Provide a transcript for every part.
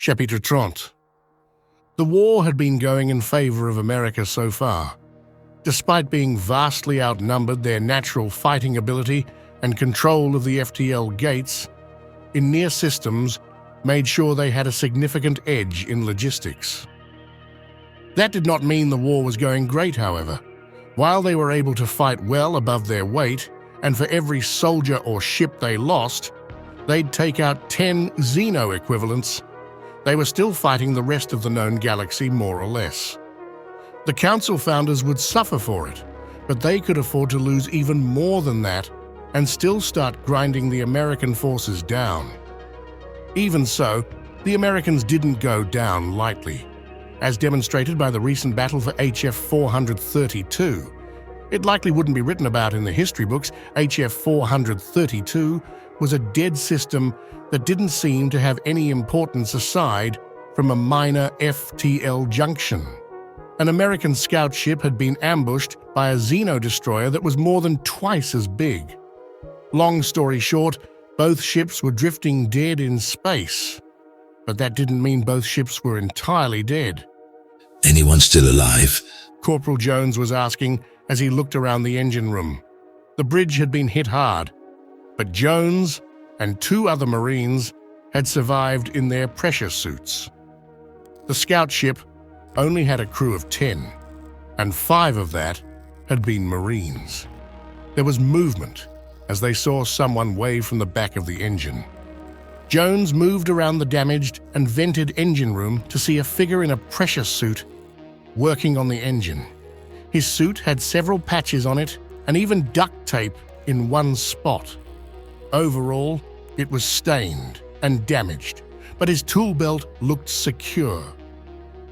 Chapitre 30. The war had been going in favor of America so far. Despite being vastly outnumbered, their natural fighting ability and control of the FTL gates in near systems made sure they had a significant edge in logistics. That did not mean the war was going great, however. While they were able to fight well above their weight, and for every soldier or ship they lost, they'd take out 10 Xeno equivalents, they were still fighting the rest of the known galaxy more or less. The Council founders would suffer for it, but they could afford to lose even more than that and still start grinding the American forces down. Even so, the Americans didn't go down lightly, as demonstrated by the recent battle for HF-432. It likely wouldn't be written about in the history books. HF-432 was a dead system that didn't seem to have any importance aside from a minor FTL junction. An American scout ship had been ambushed by a Xeno destroyer that was more than twice as big. Long story short, both ships were drifting dead in space. But that didn't mean both ships were entirely dead. Anyone still alive? Corporal Jones was asking as he looked around the engine room. The bridge had been hit hard, but Jones and 2 other Marines had survived in their pressure suits. The scout ship only had a crew of 10, and 5 of that had been Marines. There was movement as they saw someone wave from the back of the engine. Jones moved around the damaged and vented engine room to see a figure in a pressure suit working on the engine. His suit had several patches on it and even duct tape in one spot. Overall, it was stained and damaged, but his tool belt looked secure.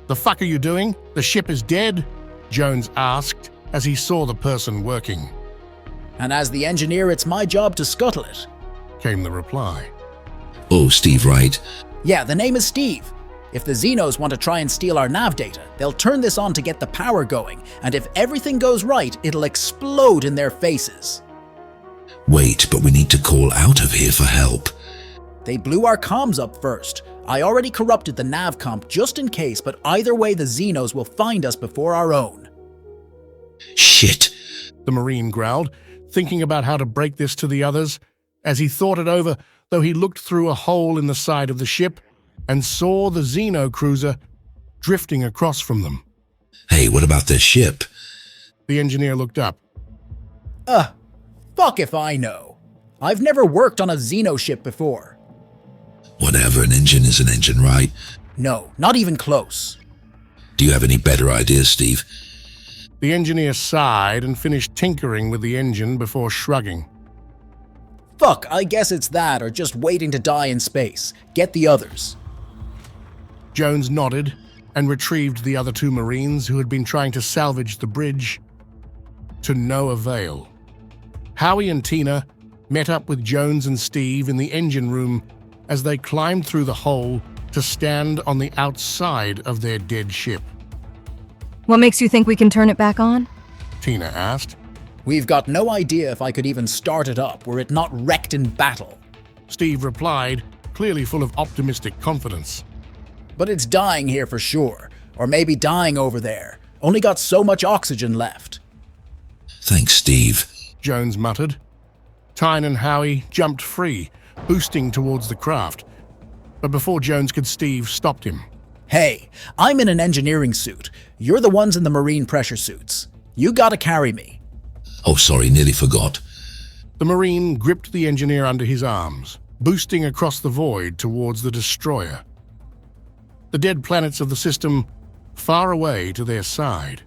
"The fuck are you doing? The ship is dead?" Jones asked as he saw the person working. "And as the engineer, it's my job to scuttle it," came the reply. Oh, Steve, right? "Yeah, the name is Steve. If the Xenos want to try and steal our nav data, they'll turn this on to get the power going, and if everything goes right, it'll explode in their faces." Wait, but we need to call out of here for help. "They blew our comms up first. I already corrupted the nav comp just in case, but either way the Xenos will find us before our own." Shit! The Marine growled, thinking about how to break this to the others. As he thought it over, though, he looked through a hole in the side of the ship and saw the Xeno cruiser drifting across from them. Hey, what about their ship? The engineer looked up. Fuck if I know. I've never worked on a Xeno ship before." Whatever, an engine is an engine, right? "No, not even close." Do you have any better ideas, Steve? The engineer sighed and finished tinkering with the engine before shrugging. "Fuck, I guess it's that or just waiting to die in space. Get the others." Jones nodded and retrieved the other 2 Marines who had been trying to salvage the bridge, to no avail. Howie and Tina met up with Jones and Steve in the engine room as they climbed through the hole to stand on the outside of their dead ship. "What makes you think we can turn it back on?" Tina asked. "We've got no idea if I could even start it up were it not wrecked in battle." Steve replied, clearly full of optimistic confidence. "But it's dying here for sure. Or maybe dying over there. Only got so much oxygen left." Thanks, Steve. Jones muttered. Tyne and Howie jumped free, boosting towards the craft. But before Jones could, Steve stopped him. "Hey, I'm in an engineering suit. You're the ones in the marine pressure suits. You gotta carry me." Oh, sorry, nearly forgot. The Marine gripped the engineer under his arms, boosting across the void towards the destroyer. The dead planets of the system far away to their side.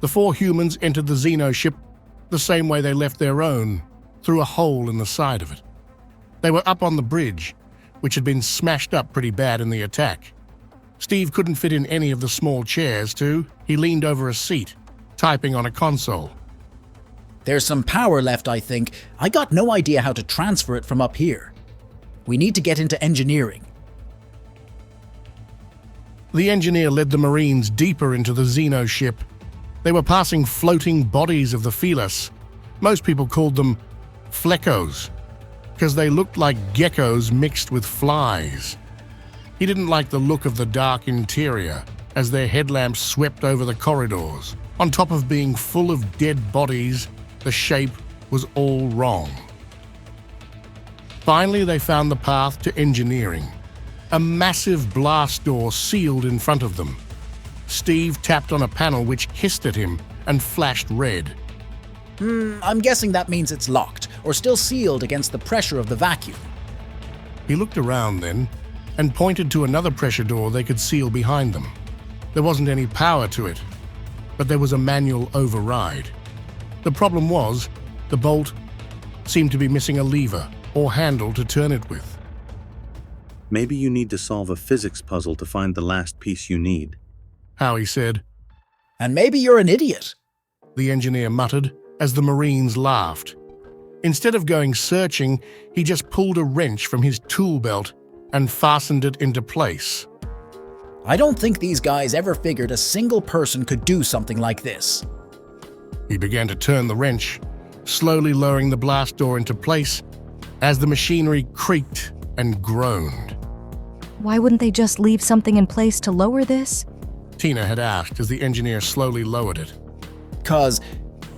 The 4 humans entered the Xeno ship the same way they left their own, through a hole in the side of it. They were up on the bridge, which had been smashed up pretty bad in the attack. Steve couldn't fit in any of the small chairs, too. He leaned over a seat, typing on a console. "There's some power left, I think. I got no idea how to transfer it from up here. We need to get into engineering." The engineer led the Marines deeper into the Xeno ship. They were passing floating bodies of the Felis. Most people called them fleckos, because they looked like geckos mixed with flies. He didn't like the look of the dark interior as their headlamps swept over the corridors. On top of being full of dead bodies, the shape was all wrong. Finally, they found the path to engineering. A massive blast door sealed in front of them. Steve tapped on a panel which hissed at him and flashed red. I'm guessing that means it's locked, or still sealed against the pressure of the vacuum. He looked around then and pointed to another pressure door they could seal behind them. There wasn't any power to it, but there was a manual override. The problem was, the bolt seemed to be missing a lever or handle to turn it with. Maybe you need to solve a physics puzzle to find the last piece you need. Howie said. And maybe you're an idiot. The engineer muttered as the Marines laughed. Instead of going searching, he just pulled a wrench from his tool belt and fastened it into place. I don't think these guys ever figured a single person could do something like this. He began to turn the wrench, slowly lowering the blast door into place as the machinery creaked and groaned. Why wouldn't they just leave something in place to lower this? Tina had asked as the engineer slowly lowered it. 'Cause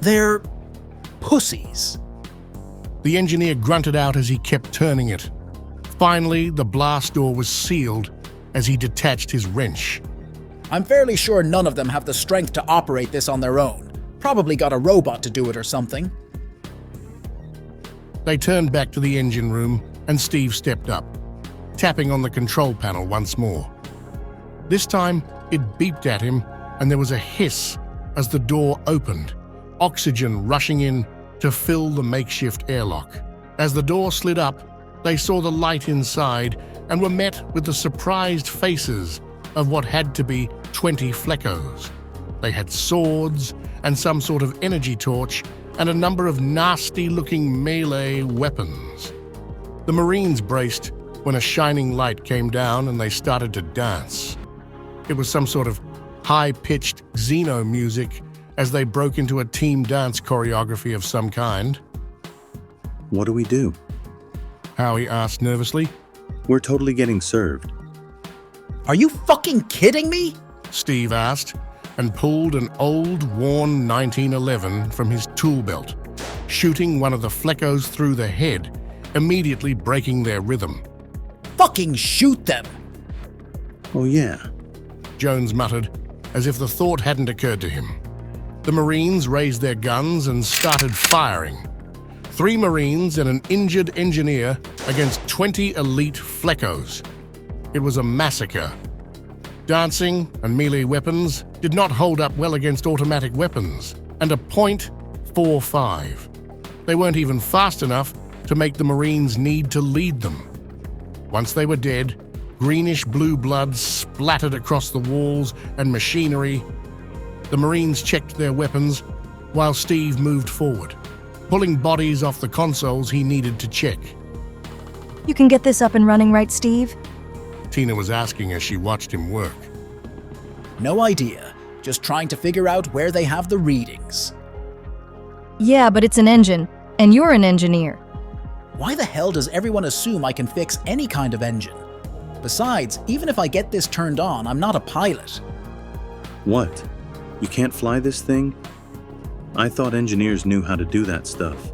they're pussies. The engineer grunted out as he kept turning it. Finally, the blast door was sealed as he detached his wrench. I'm fairly sure none of them have the strength to operate this on their own. Probably got a robot to do it or something. They turned back to the engine room and Steve stepped up, tapping on the control panel once more. This time, it beeped at him and there was a hiss as the door opened, oxygen rushing in to fill the makeshift airlock. As the door slid up, they saw the light inside and were met with the surprised faces of what had to be 20 Fleckos. They had swords and some sort of energy torch and a number of nasty-looking melee weapons. The Marines braced when a shining light came down and they started to dance. It was some sort of high-pitched Xeno music as they broke into a team dance choreography of some kind. What do we do? Howie asked nervously. We're totally getting served. Are you fucking kidding me? Steve asked, and pulled an old, worn 1911 from his tool belt, shooting one of the Fleckos through the head, immediately breaking their rhythm. Fucking shoot them! Oh yeah. Jones muttered, as if the thought hadn't occurred to him. The Marines raised their guns and started firing. 3 Marines and an injured engineer against 20 elite Fleckos. It was a massacre. Dancing and melee weapons did not hold up well against automatic weapons, and a .45. They weren't even fast enough to make the Marines need to lead them. Once they were dead, greenish-blue blood splattered across the walls and machinery. The Marines checked their weapons while Steve moved forward, pulling bodies off the consoles he needed to check. You can get this up and running, right, Steve? Tina was asking as she watched him work. No idea. Just trying to figure out where they have the readings. Yeah, but it's an engine, and you're an engineer. Why the hell does everyone assume I can fix any kind of engine? Besides, even if I get this turned on, I'm not a pilot. What? You can't fly this thing? I thought engineers knew how to do that stuff.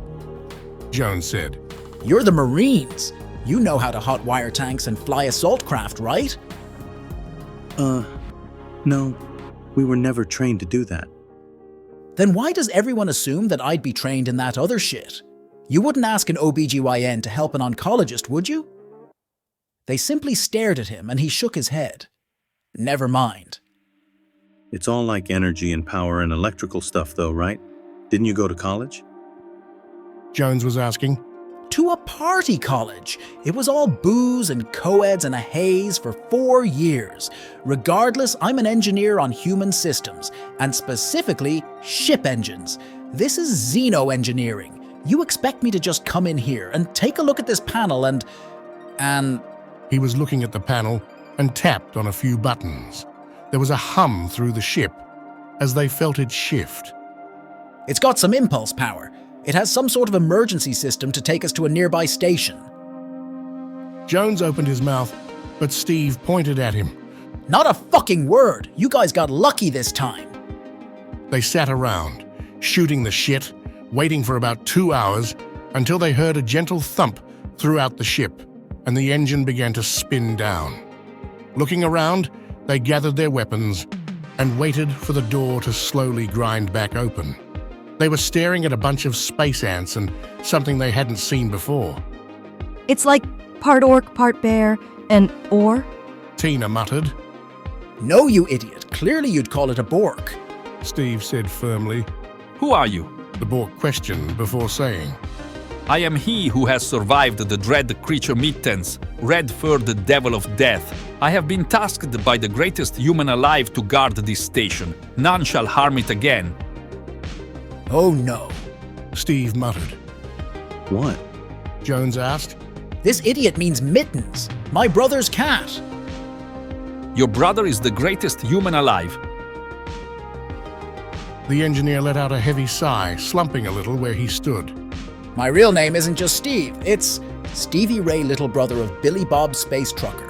Jones said. You're the Marines. You know how to hot wire tanks and fly assault craft, right? No. We were never trained to do that. Then why does everyone assume that I'd be trained in that other shit? You wouldn't ask an OBGYN to help an oncologist, would you? They simply stared at him and he shook his head. Never mind. It's all like energy and power and electrical stuff though, right? Didn't you go to college? Jones was asking. To a party college. It was all booze and co-eds and a haze for 4 years. Regardless, I'm an engineer on human systems, and specifically ship engines. This is Xeno engineering. You expect me to just come in here and take a look at this panel and... He was looking at the panel and tapped on a few buttons. There was a hum through the ship as they felt it shift. It's got some impulse power. It has some sort of emergency system to take us to a nearby station. Jones opened his mouth but Steve pointed at him. Not a fucking word. You guys got lucky this time. They sat around, shooting the shit, waiting for about 2 hours until they heard a gentle thump throughout the ship and the engine began to spin down. Looking around, they gathered their weapons and waited for the door to slowly grind back open. They were staring at a bunch of space ants and something they hadn't seen before. It's like part orc, part bear, and ore. Tina muttered. No, you idiot. Clearly you'd call it a Bork. Steve said firmly. Who are you? The Bork questioned before saying. I am he who has survived the dread creature Mittens, red-furred devil of death. I have been tasked by the greatest human alive to guard this station. None shall harm it again. Oh no. Steve muttered. What? Jones asked. This idiot means Mittens, my brother's cat. Your brother is the greatest human alive. The engineer let out a heavy sigh, slumping a little where he stood. My real name isn't just Steve, it's Stevie Ray, little brother of Billy Bob Space Trucker.